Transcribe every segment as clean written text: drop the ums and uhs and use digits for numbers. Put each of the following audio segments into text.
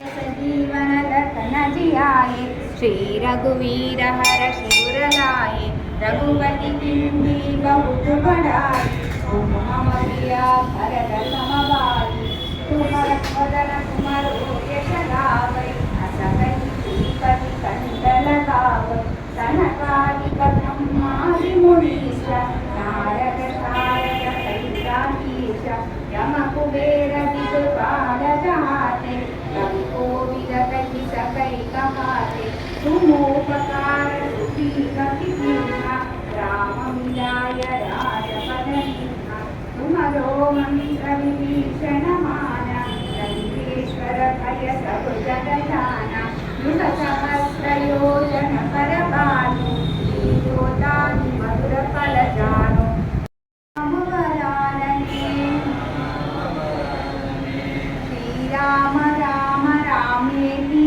जीवन लखन जियाए, श्री रघुवीर हर शिवर लाए, रघुपति किन्नी बहुत बढ़ाई, तुम मम प्रिया भरत सम भाई, तुम्हार वदन तुम्हारो यश गावै, अस कहि श्रीपति कंठ लगावै, सनकादिक ब्रह्मादि मुनीश, नारद शारद सहिताधीश, यम कुबेर दिक्पाल जहाते, कवि कोविद कहि सकै कहाते, तुमोपकार सुखी गति कीन्हा, राम मिलाय राजपद दीन्हा, तुमरो मंत्र विभीषण माना, लंकेश्वर भय सब जग जाना, युग सहस्र योजन पर भानु, लील्योताहि मधुर फल जानु, राम वरानने श्री राम राम रामेति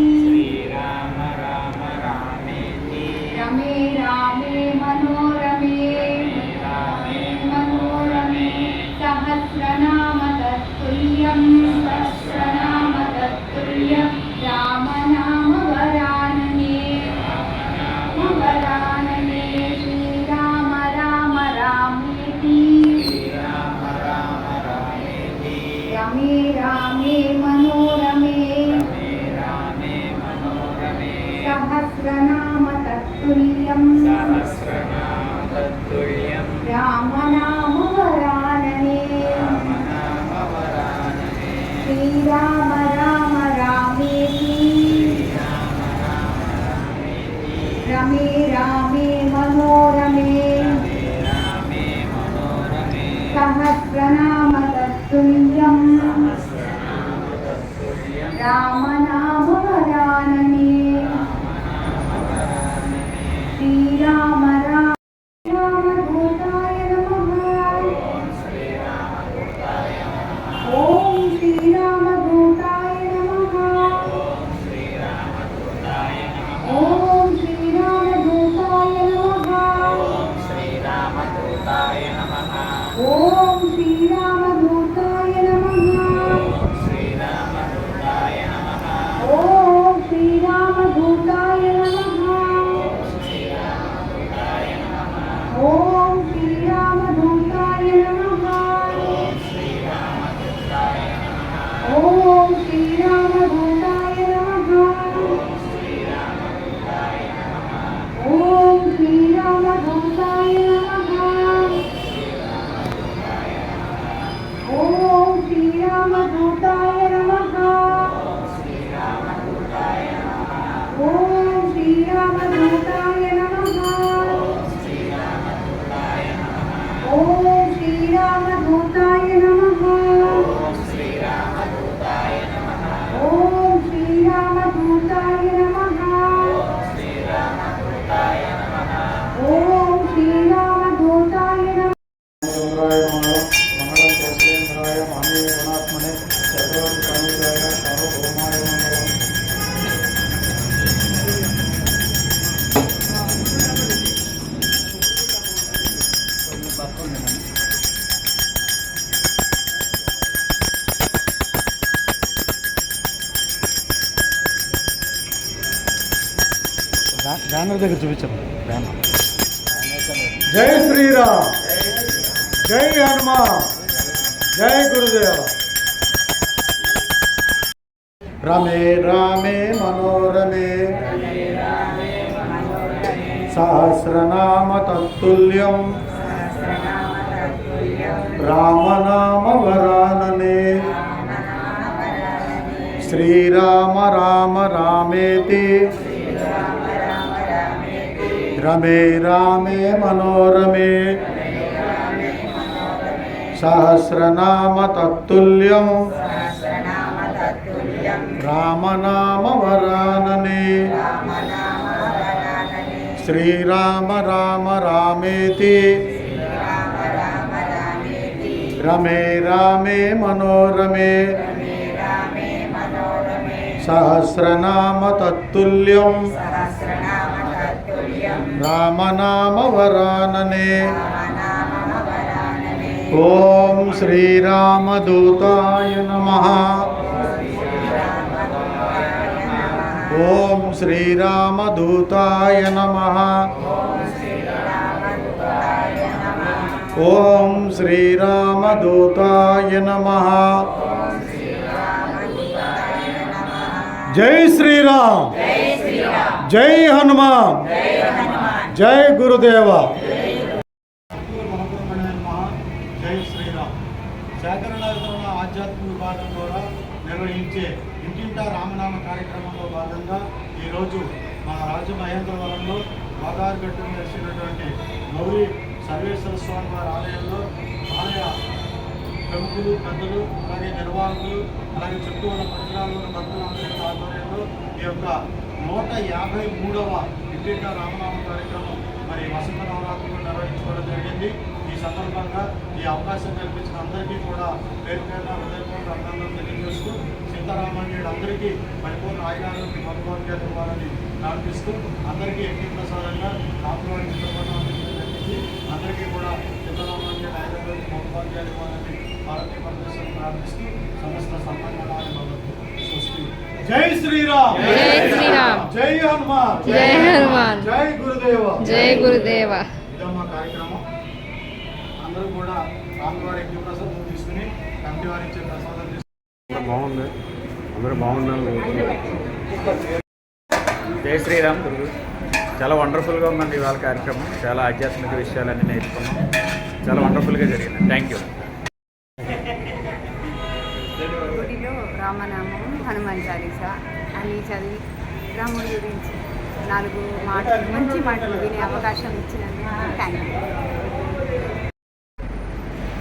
रमे रामे मनोरमे सहस्रनाम तत्तुल्यं राम नाम वरानने श्री राम राम रामेति रमे रामे मनोरमे सहस्रनाम तत्तुल्यं राम नाम वरानने श्री राम राम रामेति रमे रामे मनोरमे सहस्रनाम तत्तुल्यं राम नाम वरानने श्री राम राम रामदूताय नमः। ओम श्री रामदूताय नमः। ओम श्री रामदूताय नमः। ओम श्री रामदूताय नमः। ओम श्री रामदूताय नमः। ओम श्री रामदूताय नमः। ओम श्री रामदूताय नमः। ओम श्री रामदूताय नमः। ओम श्री रामदूताय नमः। ओम श्री रामदूताय नमः। ओम श्री रामदूताय नमः। ओम श्री रामदूताय नमः। ओम श्री रामदूताय नमः। బ్యానర్ దగ్గర చూపించాను. బ్యానర్ జై శ్రీరామ్, జై హనుమాన్, జై గురుదేవ. రమే రామే మనోరమే సహస్రనామ తత్తుల్యం రామనామ వరాననే శ్రీరామ రామ రామేతి రమే రామే మనోరమే సహస్రనామ తత్తుల్యం రామనామ వరాననే శ్రీరామ రామ రామేతి రమే రామే మనోరమే సహస్రనామ తత్తుల్యం రామనామ వరాననే ఓం శ్రీరామదూతాయ నమః. ఓం శ్రీరామదూతాయ నమః ఓం శ్రీరామదూతాయ నమః జై శ్రీరామ్ జై హనుమాన్ జై గురుదేవ జై శ్రీరామ్ సేకరణ ఆధ్యాత్మిక విభాగం ద్వారా నిర్వహించే ఇంటింటా రామనామ కార్యక్రమంలో భాగంగా ఈరోజు మా రాజమహేంద్రవరంలో గోదావరిగట్టును వేసినటువంటి గౌరీ సర్వేశ్వర స్వామి వారి ఆలయంలో ఆలయ ప్రముఖులు పెద్దలు అలాగే నిర్వాహకులు అలాగే చుట్టూ ఉన్న పరిసరాల్లో ఉన్న భక్తులందరి ఆధ్వర్యంలో ఈ యొక్క 153వ ఇంటింటా రామనామ కార్యక్రమం మరి వసంత నవరాత్రులు నిర్వహించుకోవడం జరిగింది. ఈ సందర్భంగా ఈ అవకాశం కల్పించిన అందరికీ కూడా పేరు పేరున హృదయపూర్వక అభినందనలు తెలియజేస్తూ సీతారామన్యుడు అందరికీ పరిపూర్ణ ఆయుధాలను భగవంతుడు ఇవ్వాలని ప్రార్థిస్తూ అందరికీ యజ్ఞ ప్రసాదంగా రామవారి జరిగింది. అందరికీ కూడా సీతారామన్యుడు ఆయుధాలను భగవంతుడు ఇవ్వాలని భారతీయ ప్రదర్శన ప్రార్థిస్తూ సమస్త సన్మానాలు భగవంతుడు సృష్టి. జై శ్రీరామ్ జై శ్రీరామ్ జై హనుమాన్ జై హనుమాన్ జై గురుదేవ జై గురుదేవ. ఇదమ్మా కార్యక్రమం. అందరూ కూడా రాములవారి యజ్ఞ ప్రసాదం తీసుకుని కమిటీ వారి ఇచ్చే ప్రసాదం తీసుకుని బాగుంది, అందరూ బాగున్నారు. జై శ్రీరామ్. చాలా వండర్ఫుల్గా ఉందండి ఇవాళ కార్యక్రమం. చాలా ఆధ్యాత్మిక విషయాలన్నీ నేర్చుకున్నాం. చాలా వండర్ఫుల్గా జరిగింది. Thank you. గుడిలో రామనామం హనుమాన్ చాలీసా అని చదివి రాముడి గురించి 4 మాటలు మంచి మాటలు వినే అవకాశం ఇచ్చినందుకు థ్యాంక్ యూ.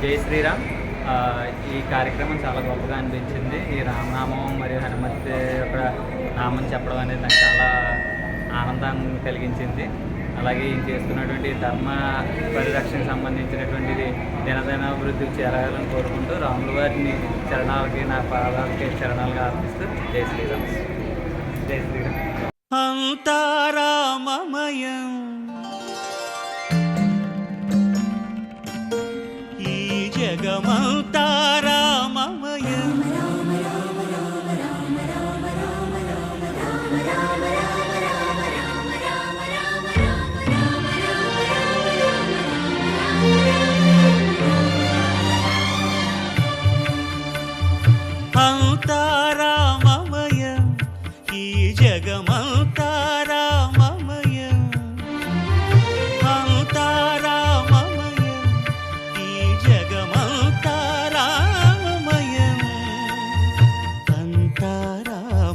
జై శ్రీరామ్. ఈ కార్యక్రమం చాలా గొప్పగా అనిపించింది. ఈ రామనామం మరియు హనుమతి యొక్క నామం చెప్పడం అనేది నాకు చాలా ఆనందాన్ని కలిగించింది. అలాగే ఈయన చేస్తున్నటువంటి ధర్మ పరిరక్షణకు సంబంధించినటువంటిది దినదినాభివృద్ధికి చేరాలని కోరుకుంటూ రాముల వారిని చరణాలకి నా పాదాలకి చరణాలుగా అర్పిస్తూ జై శ్రీరామ్. జై శ్రీరామ్. అంతారామమయం ఈ జగమంతారామమయం అంతారామమయం ఈ జగమంతారామమయం అంతారామమయం ఈ జగమంతారామమయం అంతారామమయం.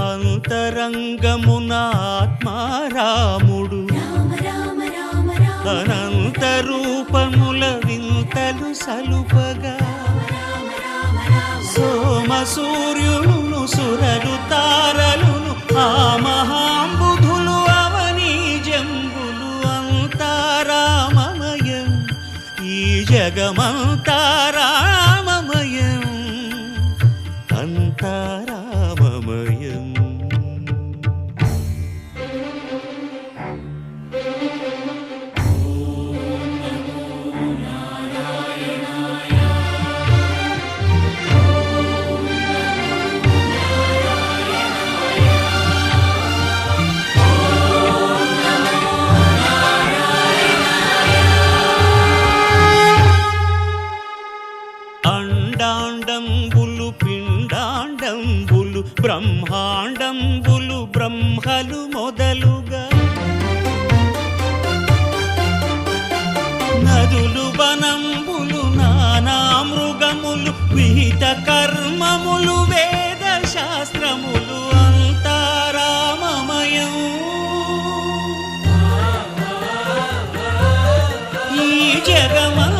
అంతరంగమున ఆత్మారాముడు అనంత రూపముల వింతలు సలుపగా సోమ సూర్యులను సురలు తారలును ఆ మహాంబుధులు అవనీ జంబులు అంతారామమయం ఈ జగమంతారామమయం అంతారామమయం. అండాండంబులు పిండాండంబులు బ్రహ్మాండంబులు బ్రహ్మలు మొదలుగా నదులు వనంబులు నానా మృగములు విహిత కర్మములు వేద శాస్త్రములు అంతారామమయం ఈ జగమంతారామమయం.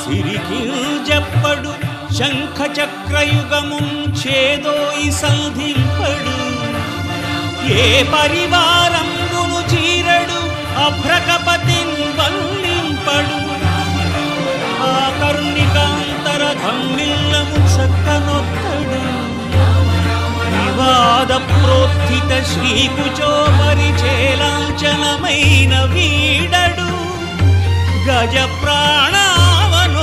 సిరికి జప్పడు శంఖ చక్రయుగమున్ చేదోయి సంధింపడు ఏ పరివారంబును చీరడు అభ్రకపతిన్ వల్లింపడు ఆ కరుణికాంతర ధమ్మిల్లము చక్కనొత్తడు వివాద ప్రోత్థిత శ్రీకుచో పరిచేలాంఛనమైన వీడడు గజ ప్రాణావనోత్సాహి